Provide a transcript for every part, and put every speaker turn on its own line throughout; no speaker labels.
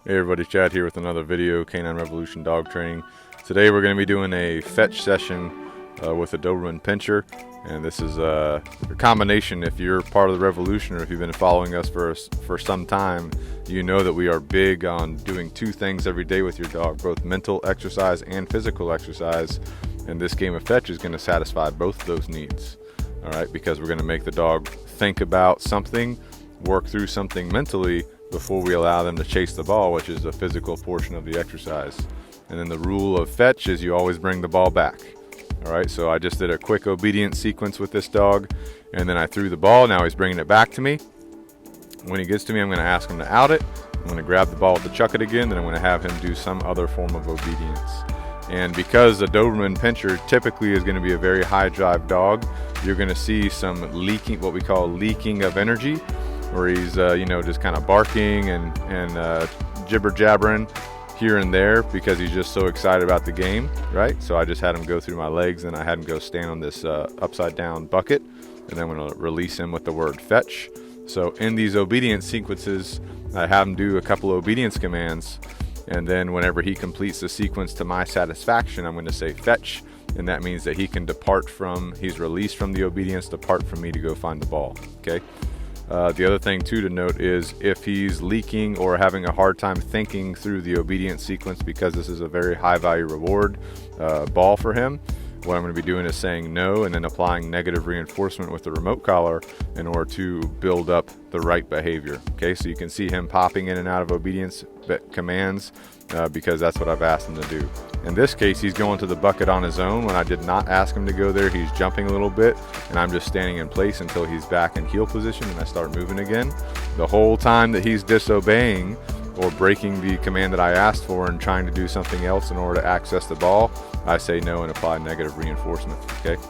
Hey everybody, Chad here with another video, Canine Revolution Dog Training. Today we're going to be doing a fetch session with a Doberman Pinscher, and this is a combination. If you're part of the revolution or if you've been following us for some time, you know that we are big on doing two things every day with your dog, both mental exercise and physical exercise, and this game of fetch is going to satisfy both of those needs. Alright, because we're going to make the dog think about something, work through something mentally before we allow them to chase the ball, which is the physical portion of the exercise. And then the rule of fetch is you always bring the ball back. All right, so I just did a quick obedience sequence with this dog, and then I threw the ball. Now he's bringing it back to me. When he gets to me, I'm going to ask him to out it. I'm going to grab the ball to chuck it again, then I'm going to have him do some other form of obedience. And because the Doberman Pinscher typically is going to be a very high drive dog, you're going to see some leaking, what we call leaking of energy, where he's just kind of barking and jibber jabbering here and there because he's just so excited about the game, right? So I just had him go through my legs, and I had him go stand on this upside down bucket, and then I'm going to release him with the word fetch. So in these obedience sequences, I have him do a couple of obedience commands, and then whenever he completes the sequence to my satisfaction, I'm going to say fetch, and that means that he can he's released from the obedience, depart from me to go find the ball, okay? The other thing too to note is if he's leaking or having a hard time thinking through the obedience sequence, because this is a very high value reward ball for him, what I'm going to be doing is saying no and then applying negative reinforcement with the remote collar in order to build up the right behavior. Okay, so you can see him popping in and out of obedience commands because that's what I've asked him to do. In this case, he's going to the bucket on his own. When I did not ask him to go there, he's jumping a little bit, and I'm just standing in place until he's back in heel position and I start moving again. The whole time that he's disobeying or breaking the command that I asked for and trying to do something else in order to access the ball, I say no and apply negative reinforcement, okay?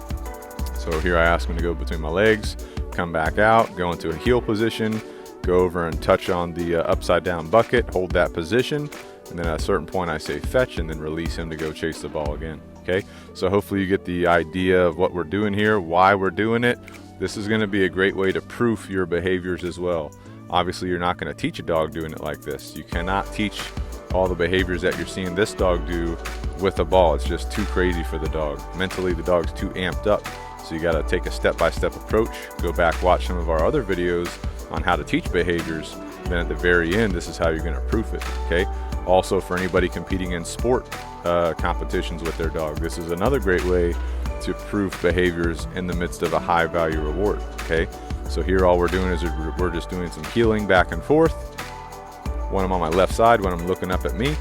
So here I ask him to go between my legs, come back out, go into a heel position, go over and touch on the upside down bucket, hold that position, and then at a certain point I say fetch and then release him to go chase the ball again, okay? So hopefully you get the idea of what we're doing here, why we're doing it. This is going to be a great way to proof your behaviors as well. Obviously, you're not going to teach a dog doing it like this. You cannot teach all the behaviors that you're seeing this dog do with a ball. It's just too crazy for the dog. Mentally, the dog's too amped up. So you got to take a step-by-step approach. Go back, watch some of our other videos on how to teach behaviors. Then at the very end, this is how you're going to proof it, okay? Also, for anybody competing in sport competitions with their dog, this is another great way to proof behaviors in the midst of a high value reward, okay? So here all we're doing is we're just doing some heeling back and forth. When I'm on my left side, when I'm looking up at me,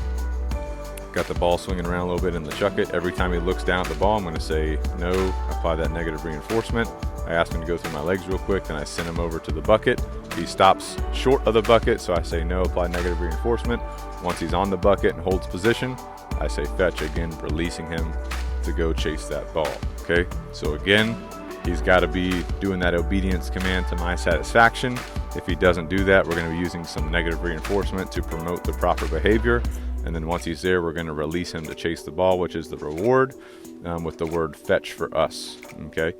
got the ball swinging around a little bit in the chuck it. Every time he looks down at the ball, I'm going to say no, apply that negative reinforcement. I ask him to go through my legs real quick, then I send him over to the bucket. He stops short of the bucket, so I say no, apply negative reinforcement. Once he's on the bucket and holds position, I say fetch, again releasing him to go chase that ball, okay? So again, he's got to be doing that obedience command to my satisfaction. If he doesn't do that, we're going to be using some negative reinforcement to promote the proper behavior. And then once he's there, we're going to release him to chase the ball, which is the reward, with the word fetch for us, okay?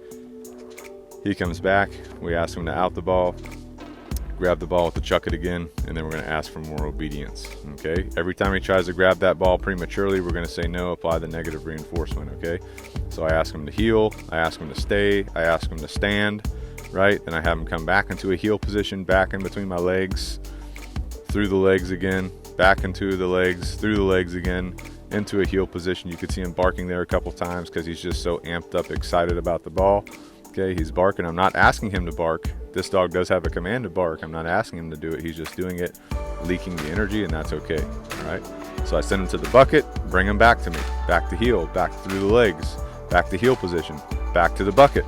He comes back, we ask him to out the ball, grab the ball with the chuck it again, and then we're going to ask for more obedience, okay? Every time he tries to grab that ball prematurely, we're going to say no, apply the negative reinforcement, okay? So I ask him to heel, I ask him to stay, I ask him to stand, right? Then I have him come back into a heel position, back in between my legs, through the legs again, back into the legs, through the legs again, into a heel position. You could see him barking there a couple times because he's just so amped up, excited about the ball. Okay, he's barking. I'm not asking him to bark. This dog does have a command to bark. I'm not asking him to do it. He's just doing it, leaking the energy, and that's okay. All right. So I send him to the bucket, bring him back to me, back to heel, back through the legs, back to heel position, back to the bucket,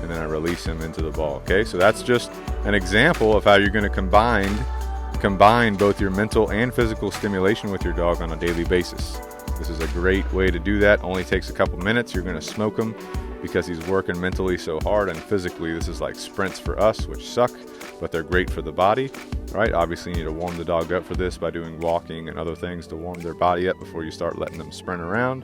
and then I release him into the ball. Okay, so that's just an example of how you're going to combine both your mental and physical stimulation with your dog on a daily basis. This is a great way to do that. Only takes a couple minutes. You're going to smoke him because he's working mentally so hard, and physically this is like sprints for us, which suck, but they're great for the body, right? Obviously you need to warm the dog up for this by doing walking and other things to warm their body up before you start letting them sprint around.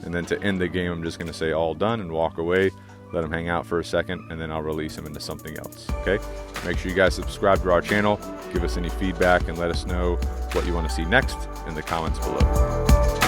And then to end the game, I'm just going to say all done and walk away. let him hang out for a second, and then I'll release him into something else. Okay, make sure you guys subscribe to our channel, give us any feedback, and let us know what you want to see next in the comments below.